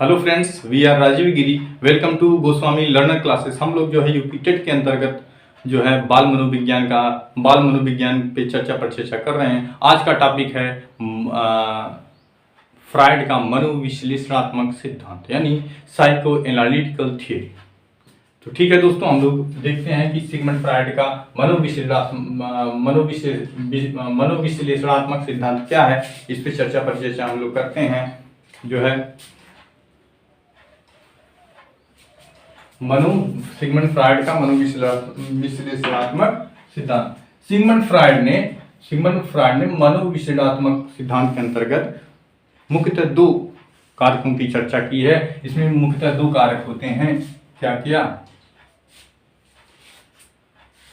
Hello friends, we are Rajeev Giri. Welcome to Goswami learner classes. हम लोग जो है यूपी टेट के अंतर्गत जो है बाल मनोविज्ञान पे चर्चा कर रहे हैं। आज का टॉपिक है फ्रायड का मनोविश्लेषणात्मक सिद्धांत यानी साइको एनालिटिकल थियरी। तो ठीक है दोस्तों, हम लोग देखते हैं कि सिगमंड फ्रायड का मनोविश्लेषणात्मक सिद्धांत क्या है। इस पे चर्चा हम लोग करते हैं। जो है सिगमंड फ्रायड का मनोविश्लेषणात्मक सिद्धांत। सिगमंड फ्रायड ने मनोविश्लेषणात्मक सिद्धांत के अंतर्गत मुख्यतः दो कारकों की चर्चा की है। इसमें मुख्यतः दो कारक होते हैं। क्या किया?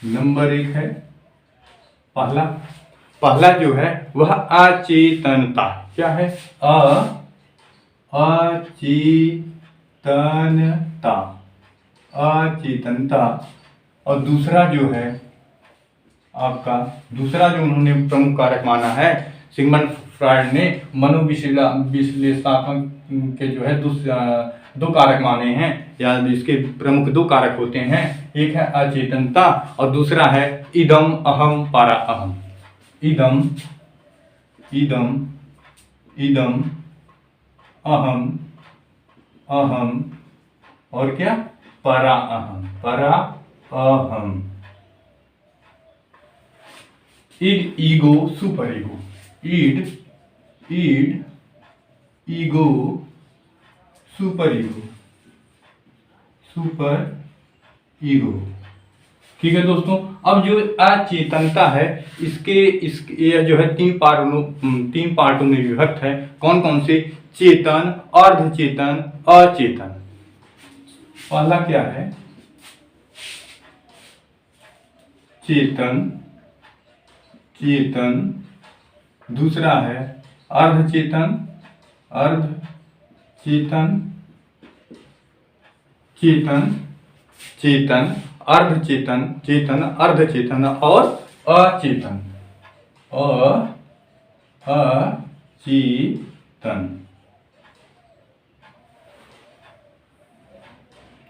नंबर एक है पहला जो है वह अचेतनता। क्या है? अचेतनता। और दूसरा जो उन्होंने प्रमुख कारक माना है सिगमंड फ्रायड ने मनोविश्लेषणात्मक के जो है दो कारक माने हैं, या इसके प्रमुख दो कारक होते हैं। एक है अचेतनता और दूसरा है इदम अहम पारा अहम। इदम अहम और क्या? परा अहम। ईड ego super ego. ईड ego super ego. ठीक है दोस्तों, अब जो अचेतनता है ये जो है तीन पार्टों में विभक्त है। कौन कौन से? चेतन, अर्धचेतन, अचेतन। पहला क्या है? चेतन। दूसरा है अर्धचेतन। अर्धचेतन और अचेतन।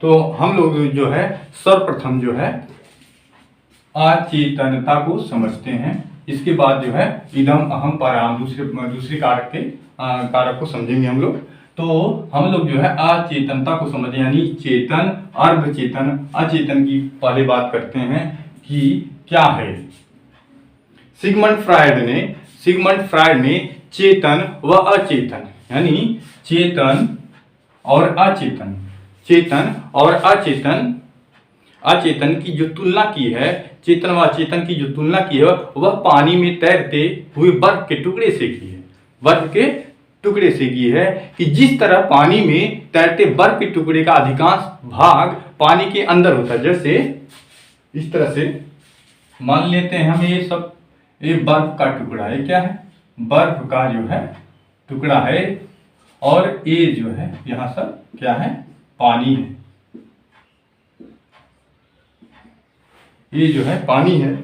तो हम लोग जो है सर्वप्रथम जो है अचेतनता को समझते हैं। इसके बाद जो है इदम अहम पराम दूसरे कारक को समझेंगे हम लोग। तो हम लोग जो है अचेतनता को समझें, यानी चेतन, अर्धचेतन, अचेतन की पहले बात करते हैं कि क्या है। सिगमंड फ्रायड ने चेतन व अचेतन यानी चेतन और अचेतन की जो तुलना की है, चेतन व अचेतन की जो तुलना की है वह पानी में तैरते हुए बर्फ के टुकड़े से की है कि जिस तरह पानी में तैरते बर्फ के टुकड़े का अधिकांश भाग पानी के अंदर होता है। जैसे इस तरह से मान लेते हैं हम, ये बर्फ का टुकड़ा है। क्या है? बर्फ का जो है टुकड़ा है और ये जो है यहां सब क्या है? पानी है। ये जो है पानी है।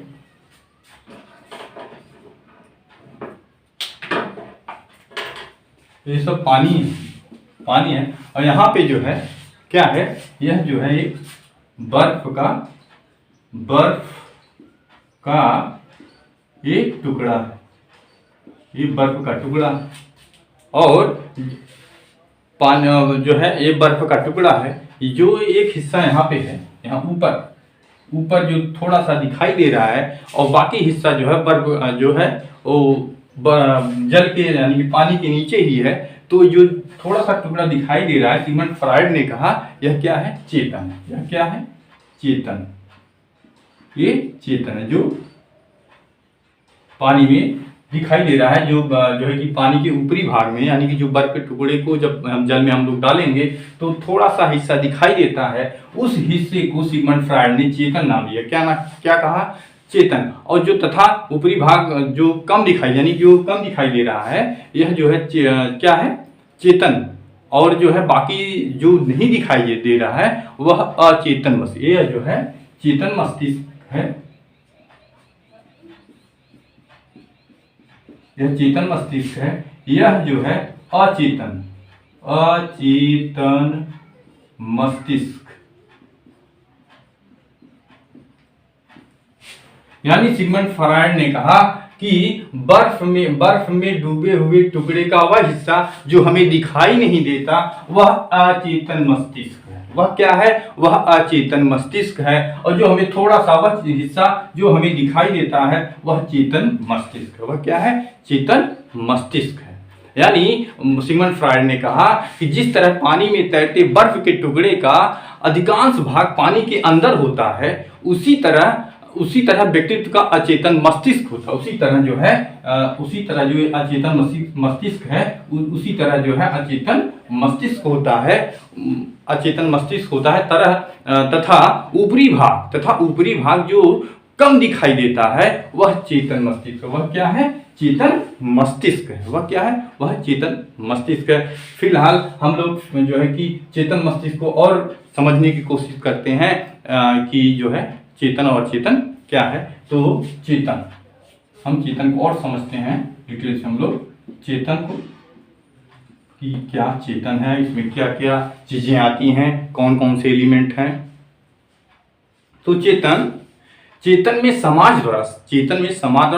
ये सब पानी है और यहाँ पे जो है क्या है? यह जो है एक बर्फ का एक टुकड़ा है। ये बर्फ का टुकड़ा और पानी जो है ये बर्फ का टुकड़ा है। जो एक हिस्सा यहाँ पे है, यहाँ ऊपर जो थोड़ा सा दिखाई दे रहा है, और बाकी हिस्सा जो है बर्फ जो है वो जल के यानी कि पानी के नीचे ही है। तो जो थोड़ा सा टुकड़ा दिखाई दे रहा है, सिगमंड फ्रायड ने कहा यह क्या है? चेतन। यह क्या है? चेतन। ये चेतन है जो पानी में दिखाई दे रहा है, जो है कि पानी के ऊपरी भाग में, यानी कि जो बर्फ के टुकड़े को जब जल में हम लोग डालेंगे तो थोड़ा सा हिस्सा दिखाई देता है। उस हिस्से को सिगमंड फ्रायड ने चेतन नाम दिया। क्या कहा? चेतन। और जो तथा ऊपरी भाग जो कम दिखाई दे रहा है, यह जो है क्या है? चेतन। और जो है बाकी जो नहीं दिखाई दे रहा है वह अचेतन मस्तिष्क। यह जो है चेतन मस्तिष्क है। यह चेतन मस्तिष्क है। यह जो है अचेतन अचेतन मस्तिष्क। यानी सिगमंड फ्रॉइड ने कहा कि बर्फ में डूबे हुए टुकड़े का वह हिस्सा जो हमें दिखाई नहीं देता वह अचेतन मस्तिष्क है। वह क्या है? वह अचेतन मस्तिष्क है। और जो हमें थोड़ा सा वह हिस्सा जो हमें दिखाई देता है वह चेतन मस्तिष्क है। वह क्या है? चेतन मस्तिष्क है। यानी सिगमंड फ्रॉइड ने कहा कि जिस तरह पानी में तैरते बर्फ के टुकड़े का अधिकांश भाग पानी के अंदर होता है, उसी तरह व्यक्तित्व का अचेतन मस्तिष्क होता है। उसी तरह जो अचेतन मस्तिष्क है, उसी तरह जो है अचेतन मस्तिष्क होता है। अचेतन मस्तिष्क होता है तथा ऊपरी भाग जो कम दिखाई देता है वह चेतन मस्तिष्क। वह क्या है? चेतन मस्तिष्क है। वह क्या है? वह चेतन मस्तिष्क है। फिलहाल हम लोग जो है कि चेतन मस्तिष्क को और समझने की कोशिश करते हैं कि जो है चेतन और अचेतन क्या है। तो हम चेतन को और समझते हैं डिटेल से। हम लोग चेतन को कि क्या चेतन है, इसमें क्या क्या चीजें आती हैं, कौन कौन से एलिमेंट हैं। तो चेतन में समाज द्वारा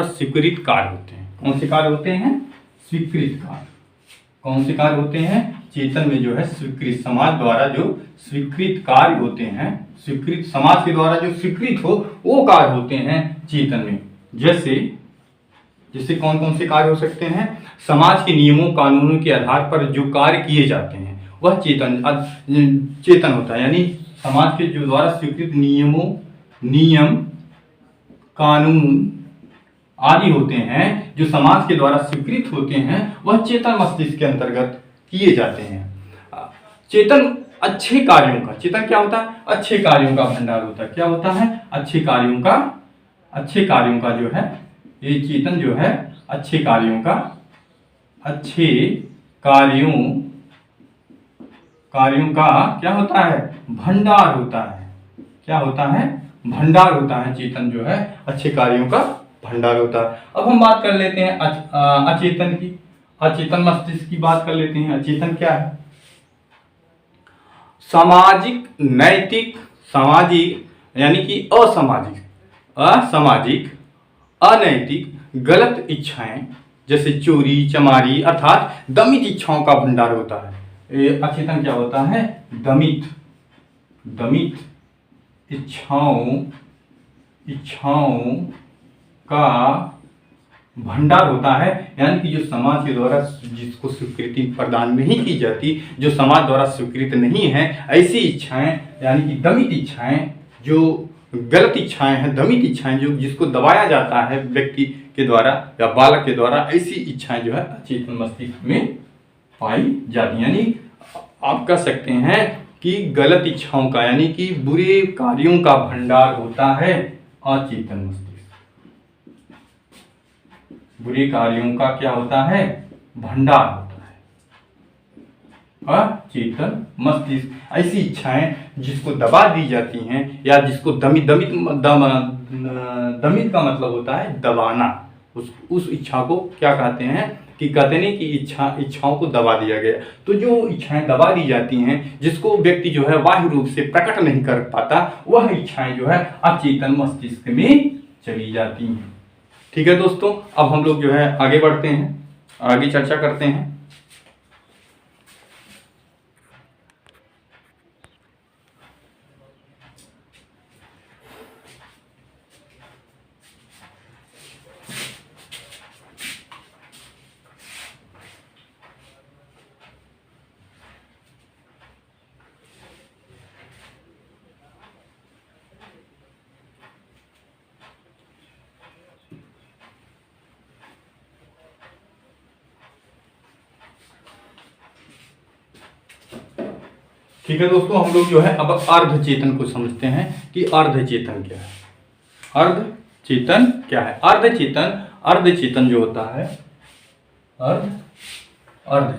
स्वीकृत कार्य होते हैं। कौन से कार्य होते हैं? स्वीकृत कार्य। कौन से कार्य होते हैं? चेतन में जो है समाज द्वारा जो स्वीकृत कार्य होते हैं, समाज के द्वारा जो स्वीकृत हो वो कार्य होते हैं चेतन में। जैसे कौन कौन से कार्य हो सकते हैं? समाज के नियमों कानूनों के आधार पर जो कार्य किए जाते हैं वह चेतन होता है। यानी समाज के जो द्वारा स्वीकृत नियम कानून आदि होते हैं, जो समाज के द्वारा स्वीकृत होते हैं, वह चेतन मस्तिष्क के अंतर्गत किए जाते हैं। चेतन क्या होता है? अच्छे कार्यों का भंडार होता है। क्या होता है? अच्छे कार्यों का जो है ये चेतन जो है अच्छे कार्यों का क्या होता है? भंडार होता है। क्या होता है? भंडार होता है। चेतन जो है अच्छे कार्यों का भंडार होता है। अब हम बात कर लेते हैं अचेतन की। अचेतन मस्तिष्क की बात कर लेते हैं। अचेतन क्या है? सामाजिक, नैतिक, यानी कि असामाजिक, अनैतिक, गलत इच्छाएं जैसे चोरी, चमारी अर्थात दमित इच्छाओं का भंडार होता है। ये अचेतन क्या होता है? दमित इच्छाओं का भंडार होता है। यानी कि जो समाज के द्वारा जिसको स्वीकृति प्रदान नहीं की जाती, जो समाज द्वारा स्वीकृत नहीं है, ऐसी इच्छाएं यानी कि दमित इच्छाएं, जो गलत इच्छाएं हैं, दमित इच्छाएं जो जिसको दबाया जाता है व्यक्ति के द्वारा या बालक के द्वारा, ऐसी इच्छाएं जो है अचेतन मस्तिष्क में पाई जाती। यानी आप कह सकते हैं कि गलत इच्छाओं का यानी कि बुरे कार्यों का भंडार होता है अचेतन मस्तिष्क। बुरे कार्यों का क्या होता है? भंडार होता है अचेतन मस्तिष्क। ऐसी इच्छाएं जिसको दबा दी जाती हैं या जिसको दमित का मतलब होता है दबाना। उस इच्छा को क्या कहते हैं कि इच्छाओं को दबा दिया गया। तो जो इच्छाएं दबा दी जाती हैं, जिसको व्यक्ति जो है बाह्य रूप से प्रकट नहीं कर पाता, वह इच्छाएं जो है अचेतन मस्तिष्क में चली जाती हैं। ठीक है दोस्तों, अब हम लोग जो है आगे बढ़ते हैं, आगे चर्चा करते हैं। ठीक है दोस्तों, हम लोग जो है अब अर्ध चेतन को समझते हैं कि अर्ध चेतन क्या है। अर्ध चेतन जो होता है अर्ध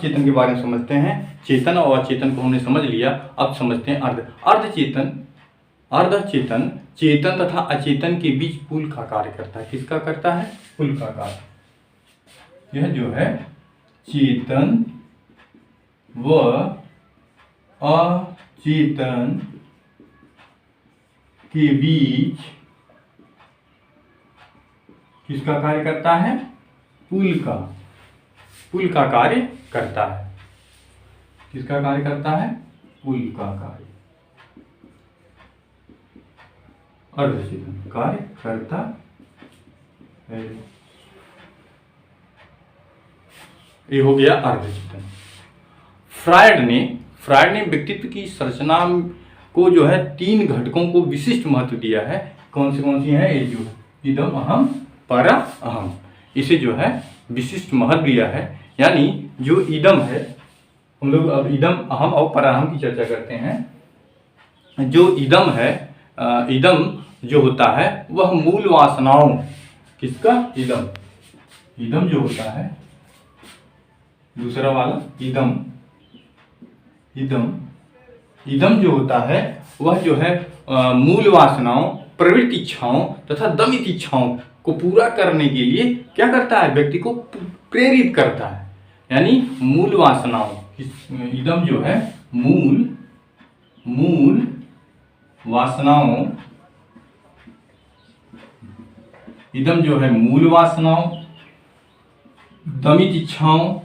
चेतन के बारे में समझते हैं। चेतन और अचेतन को हमने समझ लिया, अब समझते हैं अर्ध चेतन चेतन तथा अचेतन के बीच पुल का कार्य करता है। किसका करता है? पुल का कार्य। यह जो है चेतन व अचेतन के बीच किसका कार्य करता है? पुल का कार्य करता है। किसका कार्य करता है? पुल का कार्य। अर्धचेतन कार्य करता है। ये हो गया अर्धचेतन। फ्रायड ने व्यक्तित्व की संरचना को जो है 3 घटकों को विशिष्ट महत्व दिया है। कौन सी है? ये जो इदम अहम परा अहम, इसे जो है विशिष्ट महत्व दिया है। यानी जो इदम है, हम लोग अब इदम अहम और पराहम की चर्चा करते हैं। जो इदम है, इदम जो होता है वह मूल वासनाओं, किसका? इदम जो होता है, दूसरा वाला इदम जो होता है वह जो है मूल वासनाओं, प्रवृत्ति इच्छाओं तथा दमित इच्छाओं को पूरा करने के लिए क्या करता है? व्यक्ति को प्रेरित करता है। यानी मूल वासनाओं, इदम जो है मूल वासनाओं, इदम जो है मूल वासनाओं, दमित इच्छाओं,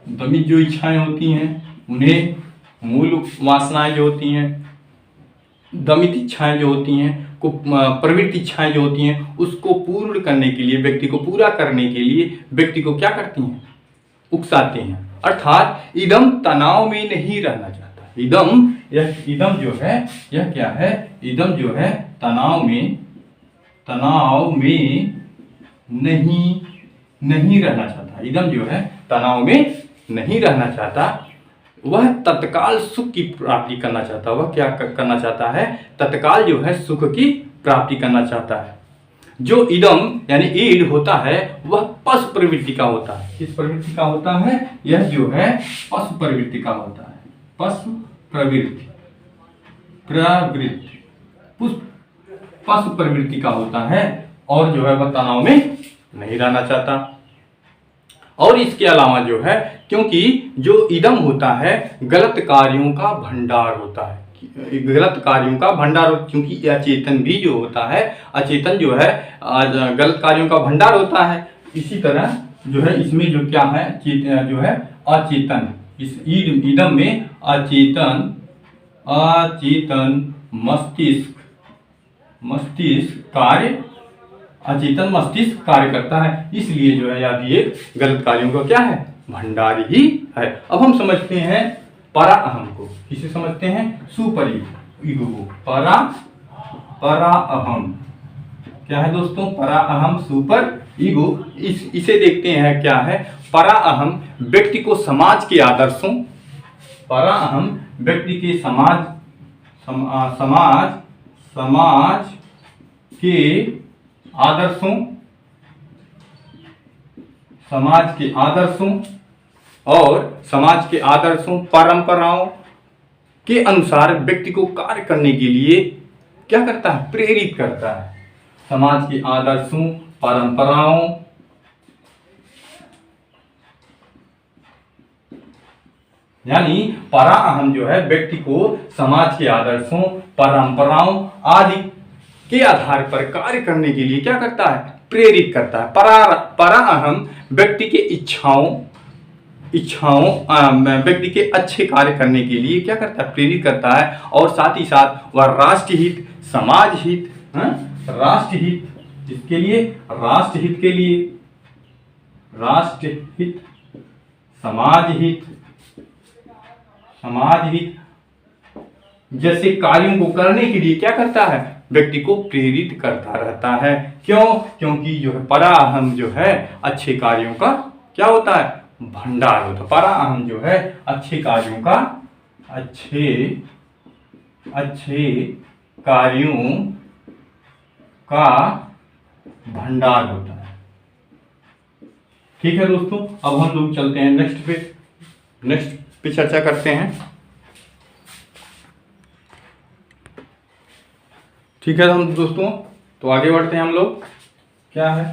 दमित जो इच्छाएं होती हैं उन्हें, मूल वासनाएं जो होती हैं, दमित इच्छाएं जो होती हैं को, प्रवृत्ति इच्छाएं जो होती हैं उसको पूर्ण करने के लिए, व्यक्ति को पूरा करने के लिए व्यक्ति को क्या करती हैं? उकसाते हैं। अर्थात इदम तनाव में नहीं रहना चाहता। इदम जो है यह क्या है? इदम जो है तनाव में नहीं रहना चाहता। इदम जो है तनाव में नहीं रहना चाहता। वह तत्काल सुख की प्राप्ति करना चाहता। वह क्या करना चाहता है? तत्काल जो है सुख की प्राप्ति करना चाहता है। जो इदम यानी ईड होता है वह पशु प्रवृत्ति का होता है। किस प्रवृत्ति का होता है? यह जो है पशु प्रवृत्ति का होता है। पशु प्रवृत्ति पशु प्रवृत्ति का होता है और जो है वह तनाव में नहीं रहना चाहता। और इसके अलावा जो है, क्योंकि जो इदम होता है गलत कार्यों का भंडार होता है। गलत कार्यों का भंडार, क्योंकि अचेतन भी जो होता है, अचेतन जो है गलत कार्यों का भंडार होता है। इसी तरह जो है इसमें जो क्या है, जो है अचेतन, इस इदम में अचेतन अचेतन मस्तिष्क कार्य करता है। इसलिए जो है यह भी एक गलत कार्यों का क्या है? भंडार ही है। अब हम समझते हैं परा अहम को। किसे समझते हैं? सुपर ईगो को। परा अहम क्या है दोस्तों? परा अहम सुपर ईगो। इसे देखते हैं क्या है। परा अहम व्यक्ति को समाज के आदर्शों, परा अहम व्यक्ति के समाज के आदर्शों और समाज के आदर्शों, परंपराओं के अनुसार व्यक्ति को कार्य करने के लिए क्या करता है? प्रेरित करता है। समाज के आदर्शों, परंपराओं, यानी परा अहम जो है व्यक्ति को समाज के आदर्शों, परंपराओं आदि के आधार पर कार्य करने के लिए क्या करता है? प्रेरित करता है। परा अहम व्यक्ति के व्यक्ति के अच्छे कार्य करने के लिए क्या करता है? प्रेरित करता है। और साथ ही साथ वह राष्ट्रहित, समाज हित, राष्ट्रहित, इसके लिए राष्ट्रहित के लिए, राष्ट्रहित, समाज हित जैसे कार्यों को करने के लिए क्या करता है? व्यक्ति को प्रेरित करता रहता है। क्यों? क्योंकि जो है परा अहम जो है अच्छे कार्यों का क्या होता है? भंडार होता है। परा अहम जो है अच्छे कार्यों का, अच्छे कार्यों का भंडार होता है। ठीक है दोस्तों, अब हम लोग चलते हैं नेक्स्ट पे चर्चा करते हैं। ठीक है हम दोस्तों, तो आगे बढ़ते हैं हम लोग। क्या है,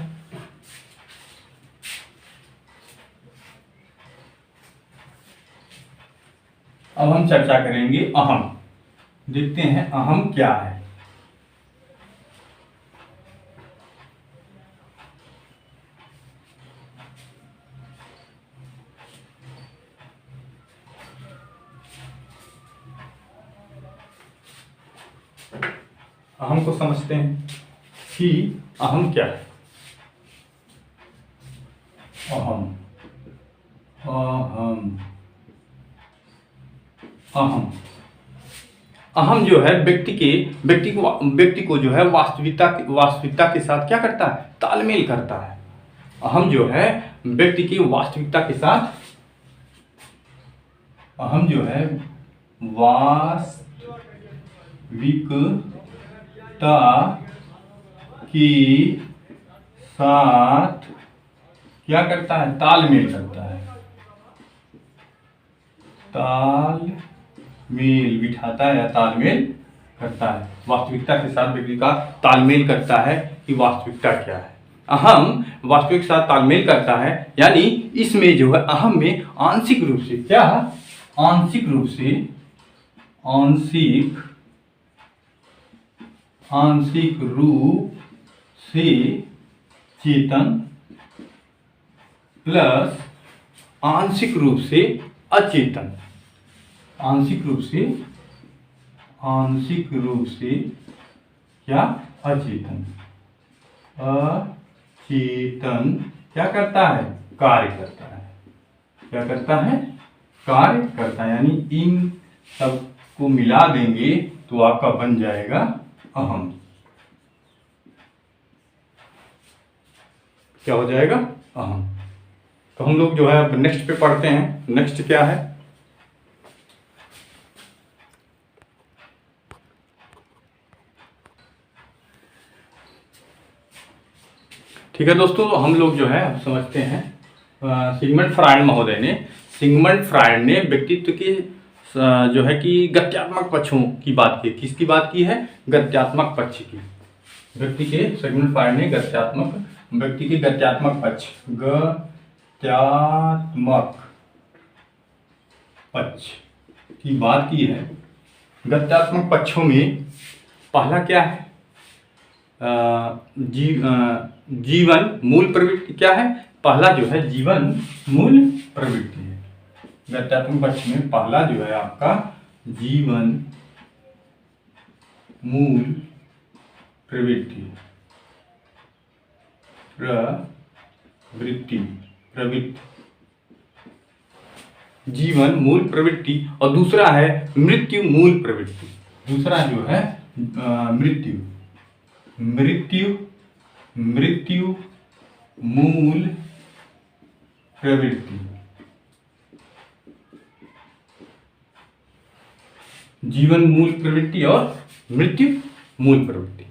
अब हम चर्चा करेंगे अहम। देखते हैं अहम क्या है। अहम को समझते हैं कि अहम क्या है। अहम अहम अहम अहम जो है व्यक्ति को जो है वास्तविकता के साथ क्या करता है, तालमेल करता है। अहम जो है व्यक्ति की वास्तविकता के साथ, अहम जो है वास्तविकता के साथ क्या करता है, तालमेल करता है। तालमेल बिठाता है या तालमेल करता है, वास्तविकता के साथ व्यक्ति का तालमेल करता है कि वास्तविकता क्या है। अहम वास्तविक के साथ तालमेल करता है, यानी इसमें जो है अहम में आंशिक रूप से क्या, आंशिक रूप से चेतन प्लस आंशिक रूप से अचेतन, आंशिक रूप से क्या, अचेतन क्या करता है, कार्य करता है। क्या करता है, कार्य करता है। यानी इन सब को मिला देंगे तो आपका बन जाएगा अहम। क्या हो जाएगा, अहम। तो हम लोग जो है अब नेक्स्ट पे पढ़ते हैं। नेक्स्ट क्या है, ठीक है दोस्तों, हम लोग जो है अब समझते हैं सिगमंड फ्रायड ने व्यक्तित्व के जो है कि गत्यात्मक पक्षों की बात की। किसकी बात की है, गत्यात्मक पक्ष की। सिगमंड फ्रायड ने व्यक्ति के गत्यात्मक पक्ष की बात की है। गत्यात्मक पक्षों में पहला क्या है, जीवन मूल प्रवृत्ति क्या है, पहला जो है जीवन मूल प्रवृत्ति है। गत्यात्मक पक्ष में पहला जो है आपका जीवन मूल प्रवृत्ति जीवन मूल प्रवृत्ति, और दूसरा है मृत्यु मूल प्रवृत्ति। दूसरा जो है मृत्यु मूल प्रवृत्ति। जीवन मूल प्रवृत्ति और मृत्यु मूल प्रवृत्ति।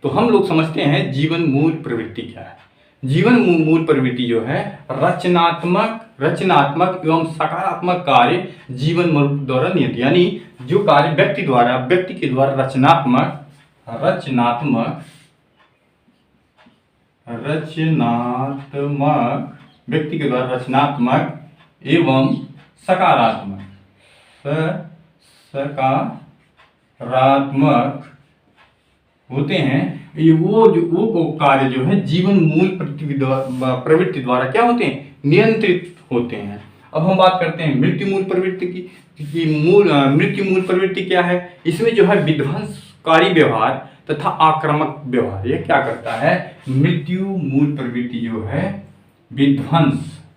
तो हम लोग समझते हैं जीवन मूल प्रवृत्ति क्या है। जीवन मूल प्रवृत्ति जो है रचनात्मक एवं सकारात्मक कार्य जीवन मूल द्वारा नियत, यानी जो कार्य व्यक्ति के द्वारा रचनात्मक व्यक्ति के द्वारा रचनात्मक एवं सकारात्मक होते हैं। ये वो कार्य जो है जीवन मूल प्रवृत्ति द्वारा क्या होते हैं, नियंत्रित होते हैं। अब हम बात करते हैं मृत्यु मूल प्रवृत्ति की। मृत्यु मूल प्रवृत्ति क्या है, इसमें जो है विध्वंसकारी व्यवहार तथा आक्रामक व्यवहार, ये क्या करता है, मृत्यु मूल प्रवृत्ति जो है विध्वंसकारी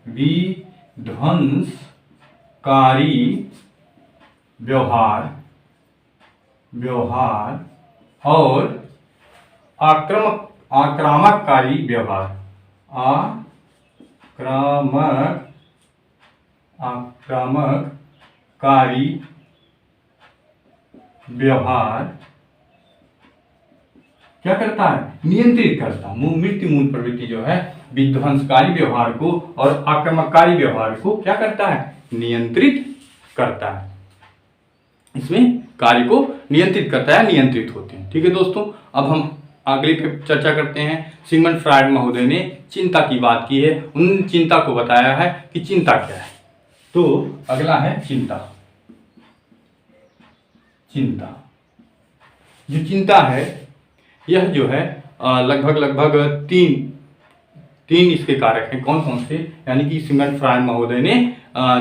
व्यवहार और आक्रामककारी व्यवहार क्या करता है, नियंत्रित करता है। मृत्यु मूल प्रवृत्ति जो है विध्वंसकारी व्यवहार को और आक्रामककारी व्यवहार को क्या करता है, नियंत्रित करता है। इसमें कार्य को नियंत्रित करता है, नियंत्रित होते हैं। ठीक है दोस्तों, अब हम अगले पे चर्चा करते हैं। सिगमंड फ्रायड महोदय ने चिंता की बात की है, उन चिंता को बताया है कि चिंता क्या है। तो अगला है चिंता। चिंता, जो चिंता है यह जो है लगभग तीन इसके कारक हैं। कौन कौन से, यानी कि सिगमंड फ्रायड महोदय ने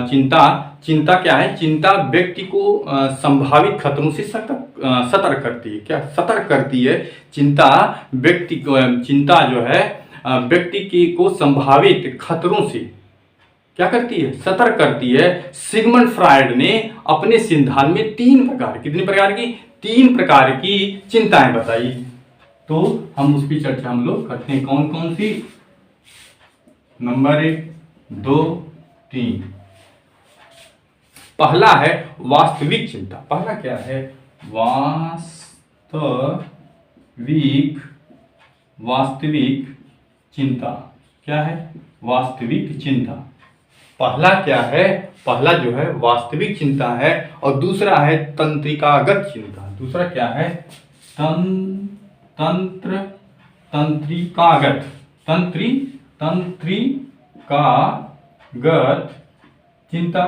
चिंता क्या है, चिंता व्यक्ति को संभावित खतरों से सतर्क करती है। क्या सतर्क करती है? चिंता चिंता जो है व्यक्ति को संभावित खतरों से क्या करती है, सतर्क करती है। सिगमंड फ्रायड ने अपने सिद्धांत में तीन प्रकार की चिंताएं बताई। तो हम उसकी चर्चा हम लोग करते हैं। कौन कौन सी? नंबर 1, 2, 3। पहला है वास्तविक चिंता। पहला क्या है? वास्तविक चिंता। क्या है? वास्तविक चिंता। पहला क्या है? पहला जो है वास्तविक चिंता है, और दूसरा है तंत्रिकागत चिंता। दूसरा क्या है? तंत्रिकागत चिंता।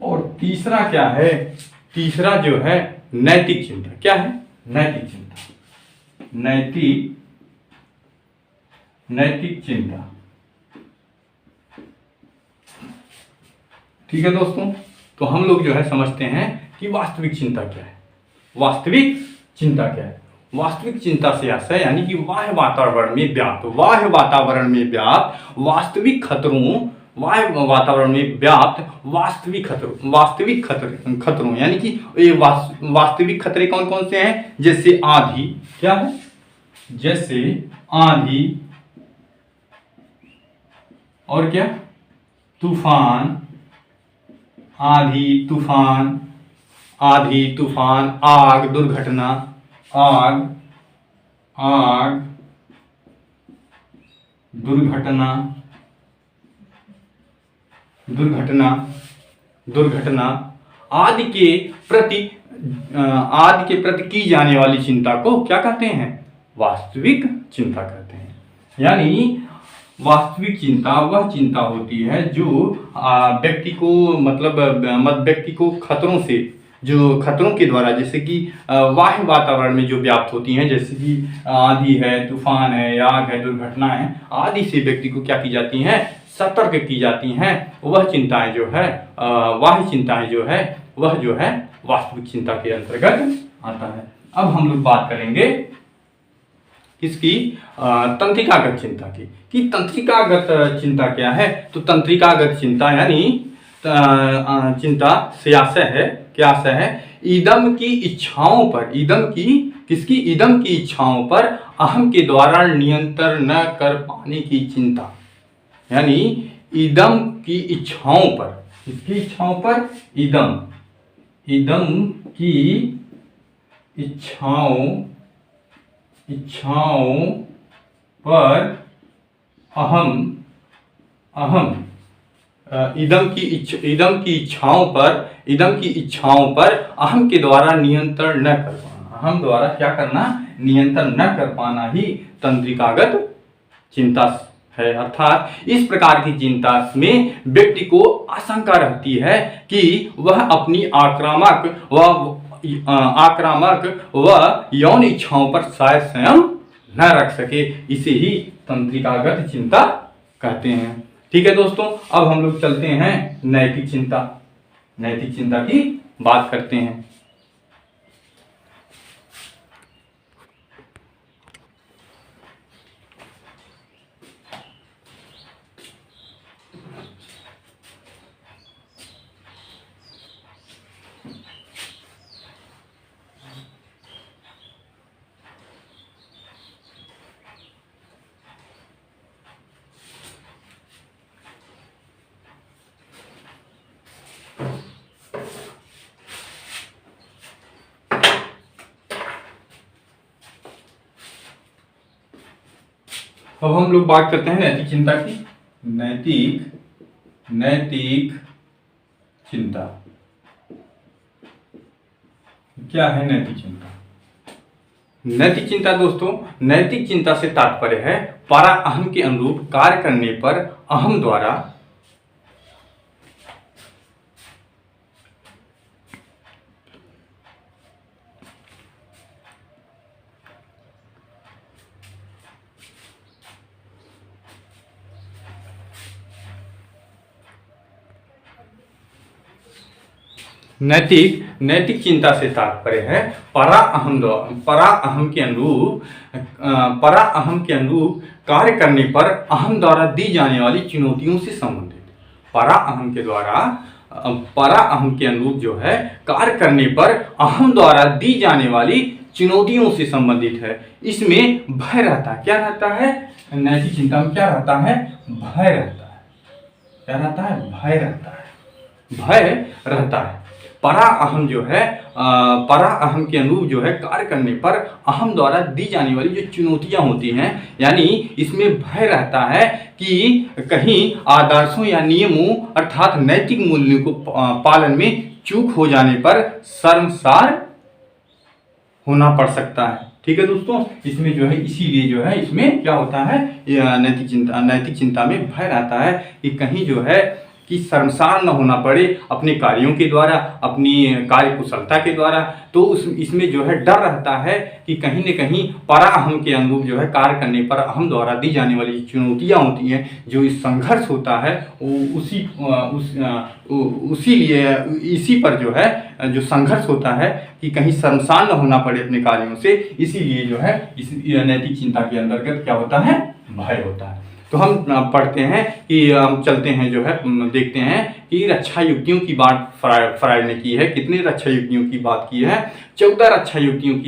और तीसरा क्या है? तीसरा जो है नैतिक चिंता। क्या है? नैतिक चिंता। नैतिक चिंता। ठीक है दोस्तों, तो हम लोग जो है समझते हैं कि वास्तविक चिंता क्या है। वास्तविक चिंता क्या है? वास्तविक चिंता से आशय यानी कि बाह्य वातावरण में व्याप्त वास्तविक खतरों यानी कि ये वास्तविक खतरे कौन कौन से हैं? जैसे आंधी। क्या है? जैसे आंधी, और क्या? तूफान। आंधी तूफान, आग, दुर्घटना। दुर्घटना आदि के प्रति की जाने वाली चिंता को क्या कहते हैं? वास्तविक चिंता कहते हैं। यानी वास्तविक चिंता वह चिंता होती है जो व्यक्ति को खतरों के द्वारा, जैसे कि बाह्य वातावरण में जो व्याप्त होती हैं, जैसे कि आंधी है, तूफान है, आग है, दुर्घटना है आदि से व्यक्ति को क्या की जाती हैं? सतर्क की जाती हैं। वह चिंताएं जो है बाह्य चिंताएं जो है वह जो है वास्तविक चिंता के अंतर्गत आता है। अब हम लोग बात करेंगे किसकी? तंत्रिकागत चिंता की। कि तंत्रिकागत चिंता क्या है? तो तंत्रिकागत चिंता यानी चिंता से आशय है, क्या आशय है? ईदम की इच्छाओं पर अहम के द्वारा नियंत्रण न कर पाने की चिंता। यानी ईदम की इच्छाओं पर, किसकी इच्छाओं पर? ईदम की इच्छाओं पर ईदम की इच्छाओं पर अहम के द्वारा नियंत्रण न कर पाना। अहम द्वारा क्या करना? नियंत्रण न कर पाना ही तंत्रिकागत चिंता है। अर्थात इस प्रकार की चिंता में व्यक्ति को आशंका रहती है कि वह अपनी आक्रामक व यौन इच्छाओं पर शायद संयम न रख सके। इसे ही तंत्रिकागत चिंता कहते हैं। ठीक है दोस्तों, अब हम लोग चलते हैं नैतिक चिंता की बात करते हैं। अब हम लोग बात करते हैं नैतिक चिंता की। नैतिक चिंता क्या है नैतिक चिंता? नैतिक चिंता दोस्तों, नैतिक चिंता से तात्पर्य है परा अहम के अनुरूप कार्य करने पर अहम द्वारा नैतिक चिंता से तात्पर्य है परा अहम के अनुरूप कार्य करने पर अहम द्वारा दी जाने वाली चुनौतियों से संबंधित। परा अहम के अनुरूप जो है कार्य करने पर अहम द्वारा दी जाने वाली चुनौतियों से संबंधित है। इसमें भय रहता है। क्या रहता है? नैतिक चिंता में क्या रहता है? भय रहता है। क्या रहता है? भय रहता है। भय रहता है। परा अहम जो है परा अहम के अनुरूप जो है कार्य करने पर अहम द्वारा दी जाने वाली जो चुनौतियां होती हैं, यानी इसमें भय रहता है कि कहीं आदर्शों या नियमों अर्थात नैतिक मूल्यों को पालन में चूक हो जाने पर शर्मसार होना पड़ सकता है। ठीक है दोस्तों, इसमें जो है इसीलिए जो है इसमें क्या होता है, नैतिक चिंता में भय रहता है कि कहीं जो है कि शर्मसार न होना पड़े अपने कार्यों के द्वारा, अपनी कार्य कुशलता के द्वारा। तो इसमें जो है डर रहता है कि कहीं न कहीं परा अहम के अनुरूप जो है कार्य करने पर अहम द्वारा दी जाने वाली चुनौतियां होती हैं, जो इस संघर्ष होता है इसी पर जो है जो संघर्ष होता है कि कहीं शर्मसार न होना पड़े अपने कार्यों से। इसीलिए जो है इस नैतिक चिंता के अंतर्गत क्या होता है? भय होता है। तो हम पढ़ते हैं कि हम चलते हैं जो है देखते हैं कि रक्षा युक्तियों की बात फ्रायड ने की है। कितनी रक्षा युक्तियों की बात की है? 14 रक्षा युक्तियों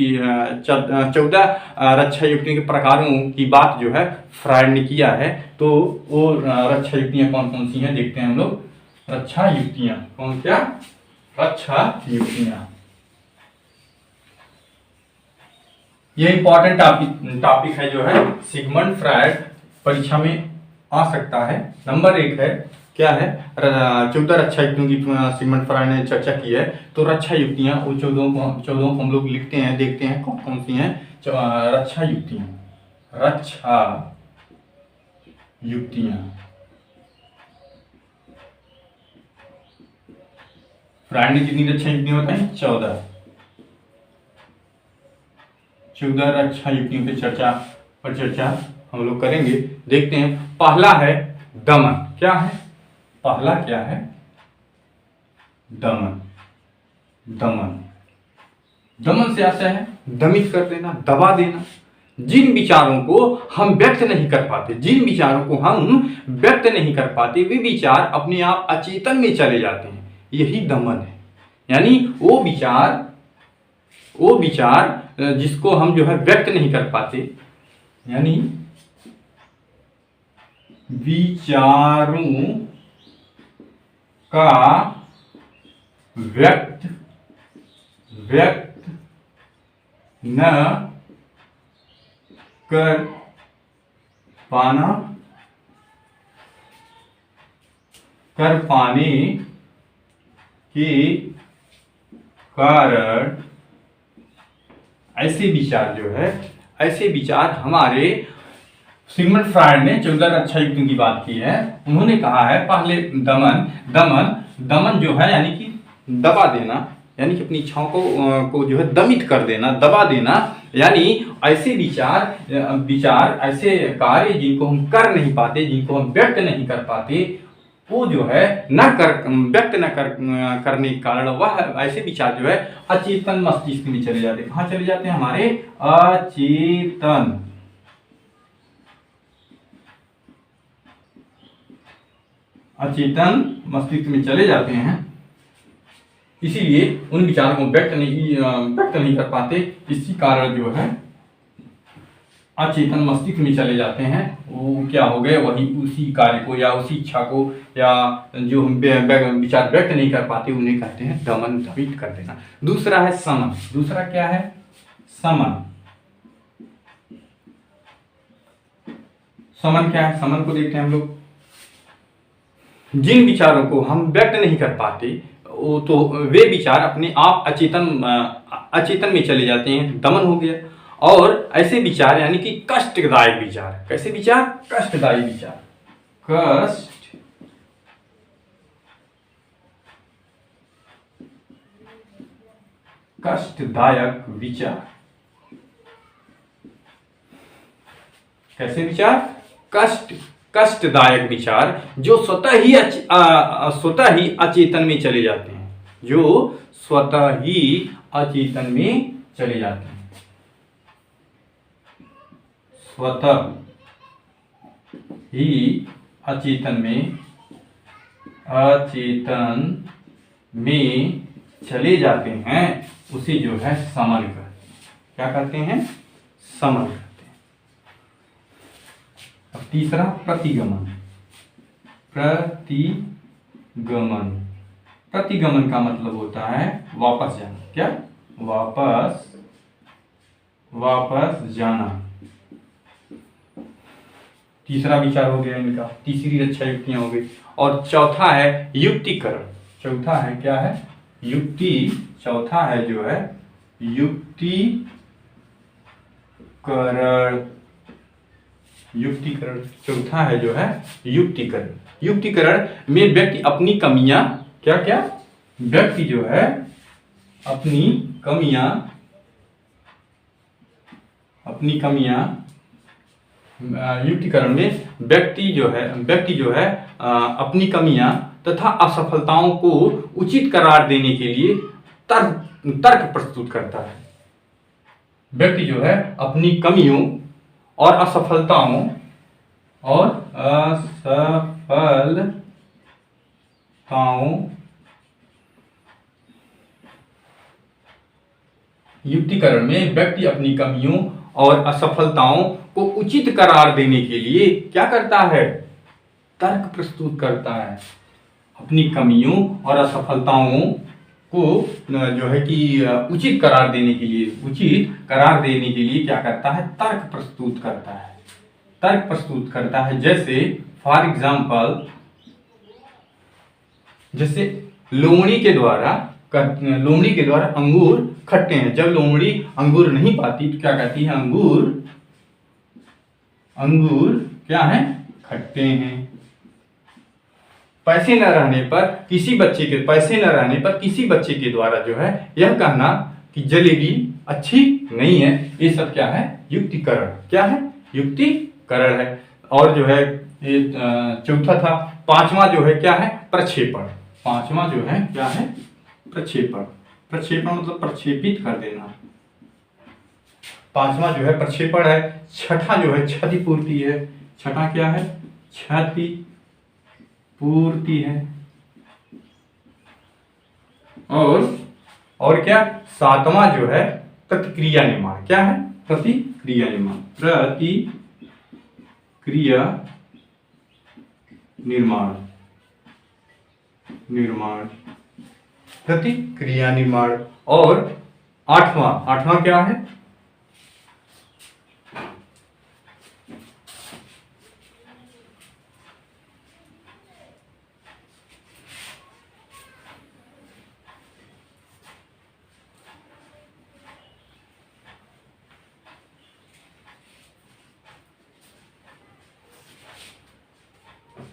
के प्रकारों की बात जो है फ्रायड ने किया है। तो वो रक्षा युक्तियां कौन कौन सी हैं देखते हैं हम लोग। रक्षा युक्तियां रक्षा युक्तियां, ये इंपॉर्टेंट टॉपिक है जो है सिगमंड फ्रायड परीक्षा में आ सकता है। नंबर 1 है, क्या है? 14 रक्षा युक्तियों की सिगमंड फ्रायड ने चर्चा की है। तो रक्षा युक्तियां वो 14 को हम लोग लिखते हैं, देखते हैं कौन कौन सी हैं रक्षा युक्तियां। फ्रायड ने कितनी रक्षा युक्तियां बताई? 14 रक्षा युक्तियों पे चर्चा हम लोग करेंगे। देखते हैं, पहला है दमन। क्या है पहला? क्या है? दमन से आशय है दमित कर देना, दबा देना। जिन विचारों को हम व्यक्त नहीं कर पाते वे विचार अपने आप अचेतन में चले जाते हैं, यही दमन है। यानी वो विचार जिसको हम जो है व्यक्त नहीं कर पाते, यानी विचारों का व्यक्त न कर पाने के कारण ऐसे विचार हमारे सिगमंड फ्रायड ने 14 रक्षा युक्तियों की बात की है। उन्होंने कहा है पहले दमन जो है यानी कि दबा देना, यानी कि अपनी इच्छाओं को जो है दमित कर देना, दबा देना। यानी ऐसे विचार ऐसे कार्य जिनको हम कर नहीं पाते, जिनको हम व्यक्त नहीं कर पाते, वो जो है व्यक्त न करने के कारण वह ऐसे विचार जो है अचेतन मस्तिष्क में चले जाते हैं। कहाँ चले जाते हैं? हमारे अचेतन मस्तिष्क में चले जाते हैं। इसीलिए उन विचारों को व्यक्त नहीं कर पाते। इसी कारण जो है अचेतन मस्तिष्क में चले जाते हैं। वो क्या हो गए? वही उसी कार्य को या उसी इच्छा को या जो हम विचार व्यक्त नहीं कर पाते उन्हें कहते हैं दमन, दमित कर देना। दूसरा है समन। दूसरा क्या है? समन। समन क्या है? समन को देखते हैं हम लोग। जिन विचारों को हम व्यक्त नहीं कर पाते तो वे विचार अपने आप अचेतन में चले जाते हैं, दमन हो गया। और ऐसे विचार यानी कि कष्टदायक विचार, कैसे विचार? कष्टदायी विचार, कष्टदायक विचार। कैसे विचार? कष्टदायक विचार जो स्वतः ही अचेतन में चले जाते हैं, जो स्वतः ही अचेतन में चले जाते हैं, स्वतः ही अचेतन में चले जाते हैं, उसे जो है समन कहते हैं। क्या कहते हैं? समन कहते हैं। अब तीसरा प्रतिगमन। प्रतिगमन का मतलब होता है वापस जाना। क्या? वापस जाना। तीसरा विचार हो गया इनका, तीसरी रक्षा युक्तियां हो गई। और चौथा है युक्तिकरण। चौथा है क्या है? चौथा है जो है युक्तिकरण। चौथा है जो है युक्तिकरण। युक्तिकरण में व्यक्ति अपनी कमियां व्यक्ति जो है अपनी कमियां युक्तिकरण में व्यक्ति जो है अपनी कमियां तथा असफलताओं को उचित करार देने के लिए तर्क प्रस्तुत करता है। व्यक्ति जो है अपनी कमियों और असफलताओं युक्तिकरण में व्यक्ति अपनी कमियों और असफलताओं को उचित करार देने के लिए क्या करता है? तर्क प्रस्तुत करता है। अपनी कमियों और असफलताओं को जो है कि उचित करार देने के लिए क्या करता है? तर्क प्रस्तुत करता है। जैसे फॉर एग्जाम्पल, जैसे लोमड़ी के द्वारा अंगूर खट्टे हैं। जब लोमड़ी अंगूर नहीं पाती तो क्या कहती है? अंगूर क्या है? खट्टे हैं। पैसे न रहने पर किसी बच्चे के द्वारा जो है यह कहना कि जलेबी अच्छी नहीं है, ये सब क्या है? युक्तिकरण। क्या है? युक्तिकरण है। और जो है ये चौथा था। पांचवा जो है क्या है? प्रक्षेपण। पांचवा जो है क्या है? प्रक्षेपण। प्रक्षेपण मतलब प्रक्षेपित कर देना। पांचवा जो है प्रक्षेपण है। छठा जो है क्षतिपूर्ति है। छठा क्या है? क्षतिपूर्ति है। और क्या? सातवां जो है प्रतिक्रिया निर्माण। क्या है? प्रतिक्रिया निर्माण। प्रतिक्रिया निर्माण। और आठवां क्या है?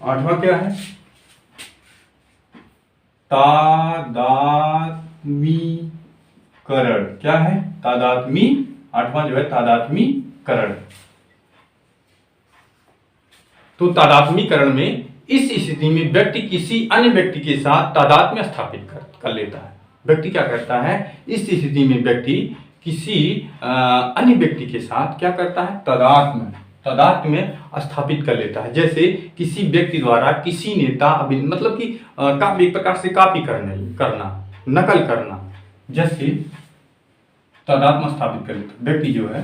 आठवां क्या है? तादात्मीकरण। क्या है? आठवां जो है तादात्मीकरण। तो तादात्मीकरण में इस स्थिति में व्यक्ति किसी अन्य व्यक्ति के साथ तादात्म्य स्थापित कर लेता है। व्यक्ति क्या करता है? इस स्थिति में व्यक्ति किसी अन्य व्यक्ति के साथ क्या करता है? तादात्म्य स्थापित कर लेता है। जैसे किसी व्यक्ति द्वारा किसी नेता मतलब कि एक प्रकार से कॉपी करना, नकल करना, जैसे तादात्म्य स्थापित कर लेता व्यक्ति जो है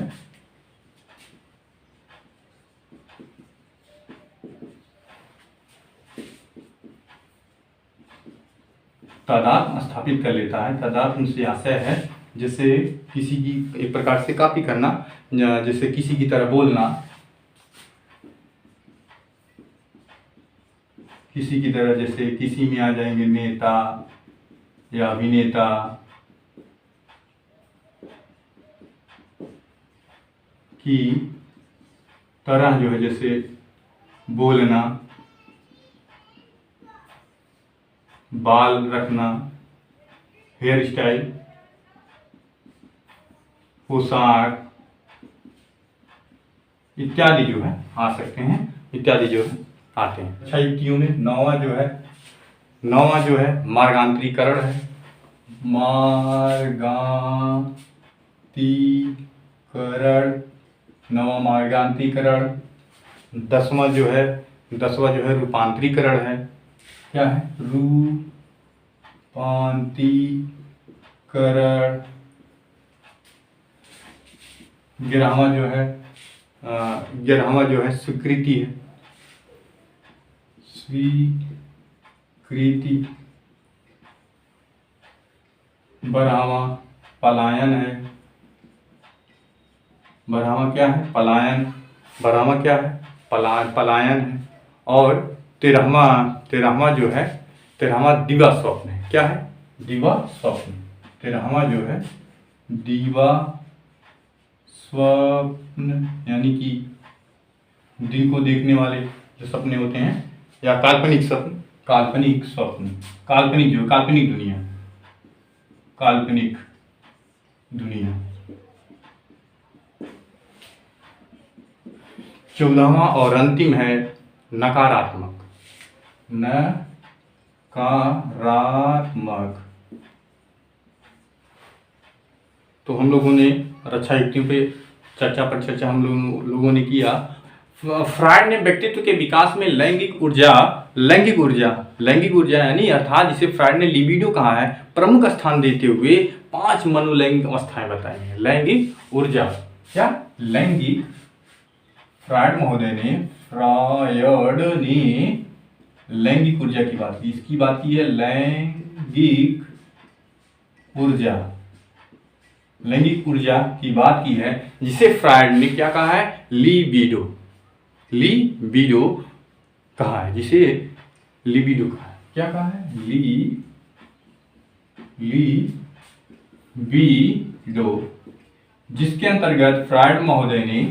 तादात्म्य स्थापित कर लेता है। तादात्म्य से आशय है जैसे किसी की एक प्रकार से कॉपी करना, जैसे किसी की तरह बोलना, किसी की तरह, जैसे किसी में आ जाएंगे नेता, या अभिनेता की तरह जो है, जैसे बोलना, बाल रखना, हेयर स्टाइल, पोशाक इत्यादि जो है आ सकते हैं, इत्यादि जो है आते हैं। अच्छा, युक्तियों में नौवां जो है मार्गांतरीकरण है। मार्गांतरीकरण, नौवां मार्गांतरीकरण। 10वां जो है रूपांतरीकरण है। क्या है? रूपांतरीकरण। 11वां जो है स्वीकृति है। स्वीकृति। 12वां पलायन है। 12वां क्या है? पलायन। 12वां क्या है? पलायन है। और 13वां जो है, 13वां दिवा स्वप्न है। क्या है? दिवा स्वप्न। 13वां जो है दिवा स्वप्न, यानी कि दिन को देखने वाले जो सपने होते हैं, या काल्पनिक स्वप्न। काल्पनिक स्वप्न, काल्पनिक जो काल्पनिक दुनिया, काल्पनिक दुनिया। 14वां और अंतिम है नकारात्मक। नकारात्मक। तो हम लोगों ने रक्षा युक्तियों पे चर्चा हम लोगों ने किया। फ्रायड ने व्यक्तित्व के विकास में लैंगिक ऊर्जा यानी अर्थात जिसे फ्रायड ने लिबिडो कहा है, प्रमुख स्थान देते हुए 5 मनोलैंगिक अवस्थाएं बताई हैं। लैंगिक ऊर्जा, क्या? लैंगिक। फ्रायड ने लैंगिक ऊर्जा की बात की। इसकी बात की है लैंगिक ऊर्जा की बात की है, जिसे फ्रायड ने क्या कहा है? लिबिडो कहा है, जिसे लिबिडो कहा है। क्या कहा है? लिबिडो, जिसके अंतर्गत फ्रायड महोदय ने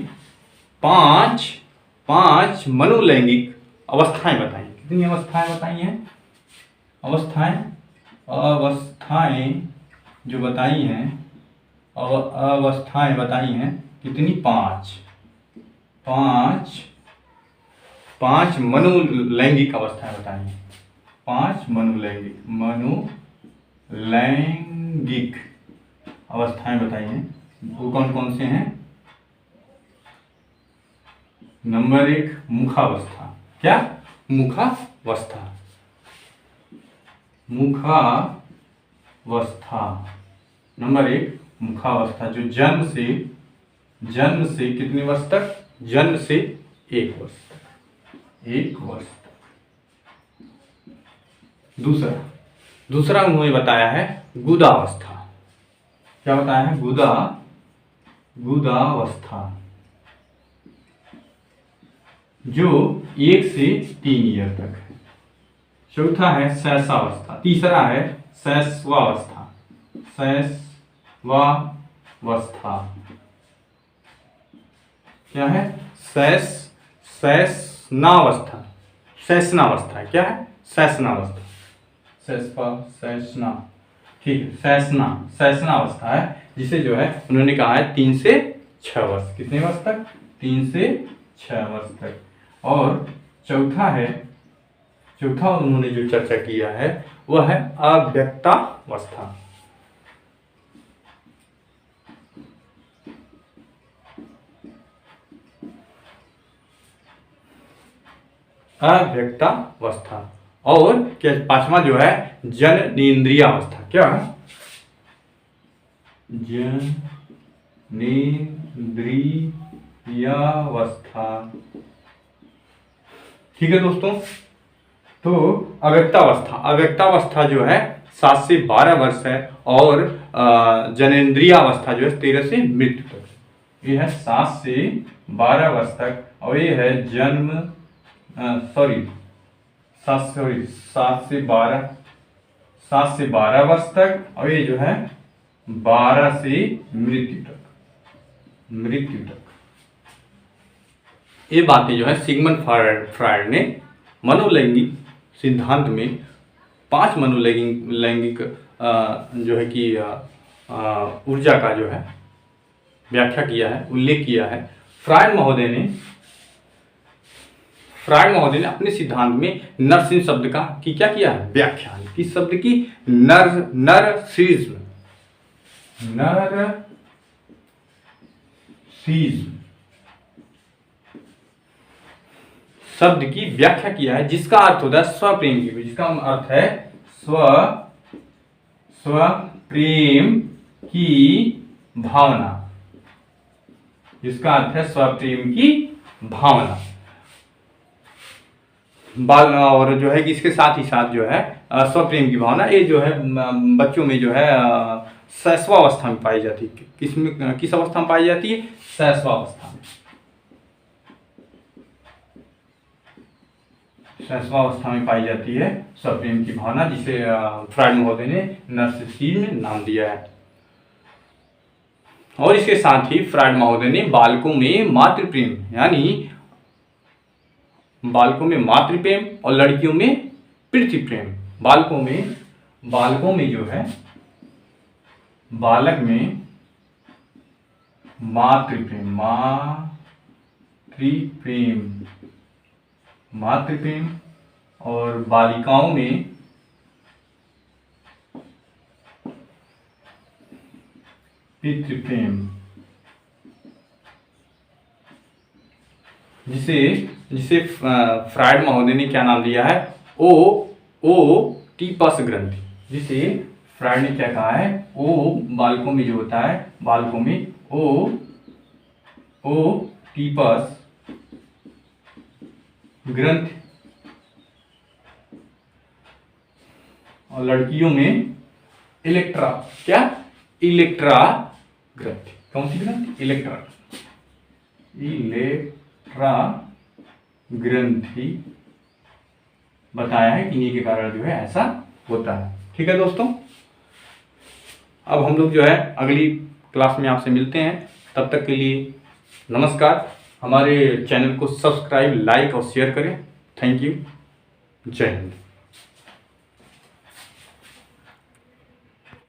5 मनोलैंगिक अवस्थाएं बताई। कितनी अवस्थाएं बताई हैं? अवस्थाएं जो बताई हैं, अवस्थाएं बताई हैं कितनी? 5 मनोलैंगिक अवस्थाएं बताई हैं। 5 मनोलैंगिक अवस्थाएं बताई हैं। वो कौन कौन से हैं? नंबर 1 मुखावस्था। क्या? मुखावस्था। नंबर 1 मुखावस्था, जो जन्म से कितने वर्ष तक? जन्म से 1 वर्ष तक। दूसरा उन्होंने बताया है गुदावस्था। क्या बताया है? गुदावस्था, जो 1 से 3 ईयर तक है। चौथा है शैशवावस्था। तीसरा है शैशवावस्था। क्या है? शैशनावस्था है। क्या है? शैशनावस्था। ठीक है, शैशनावस्था है, जिसे जो है उन्होंने कहा है 3 से 6 वर्ष। कितने वर्ष तक? 3 से 6 वर्ष तक। और चौथा उन्होंने जो चर्चा किया है वह है अव्यक्तावस्था। अव्यक्तावस्था। और क्या? 5वां जो है जननेन्द्रियावस्था। क्या? जननेन्द्रियावस्था। ठीक है दोस्तों, तो अव्यक्तावस्था जो है 7 से 12 वर्ष है, और जननेन्द्रियावस्था जो है 13 से मृत्यु तक। ये है 7 से 12 वर्ष तक, और ये है 7 से 7 से 12 वर्ष तक, और ये जो है 12 से मृत्यु तक। ये बातें जो है सिगमंड फ्रायड ने मनोलैंगिक सिद्धांत में 5 मनोलैंगिक जो है कि ऊर्जा का जो है व्याख्या किया है, उल्लेख किया है। फ्रायड महोदय ने अपने सिद्धांत में नर्सिज्म शब्द का क्या किया है, व्याख्या। किस शब्द की? नर्सिज्म शब्द की व्याख्या किया है, जिसका अर्थ होता है स्वप्रेम की, जिसका अर्थ है स्वप्रेम की भावना, जिसका अर्थ है स्वप्रेम की भावना। और जो है कि इसके साथ ही साथ जो है स्वप्रेम की भावना, ये जो है बच्चों में जो है शैशवावस्था में पाई जाती है। किस अवस्था में पाई जाती है? शैशवावस्था में। शैशवावस्था में पाई जाती है स्वप्रेम की भावना, जिसे फ्रायड महोदय ने नर्सिसिज्म नाम दिया है। और इसके साथ ही फ्रायड महोदय ने बालकों में मातृप्रेम, यानी बालकों में मातृप्रेम और लड़कियों में पितृप्रेम। बालकों में जो है बालक में मातृप्रेम और बालिकाओं में पितृप्रेम, जिसे फ्रायड महोदय ने क्या नाम दिया है? ओटिपस ग्रंथि। जिसे फ्रायड ने क्या कहा है? बालकों में जो होता है, बालकों में ओटिपस ग्रंथि, और लड़कियों में इलेक्ट्रा ग्रंथि। कौन सी ग्रंथि? इलेक्ट्रा ग्रंथि बताया है कि इन्हीं के कारण जो है ऐसा होता है। ठीक है दोस्तों, अब हम लोग जो है अगली क्लास में आपसे मिलते हैं। तब तक के लिए नमस्कार। हमारे चैनल को सब्सक्राइब, लाइक और शेयर करें। Thank you. जय हिंद।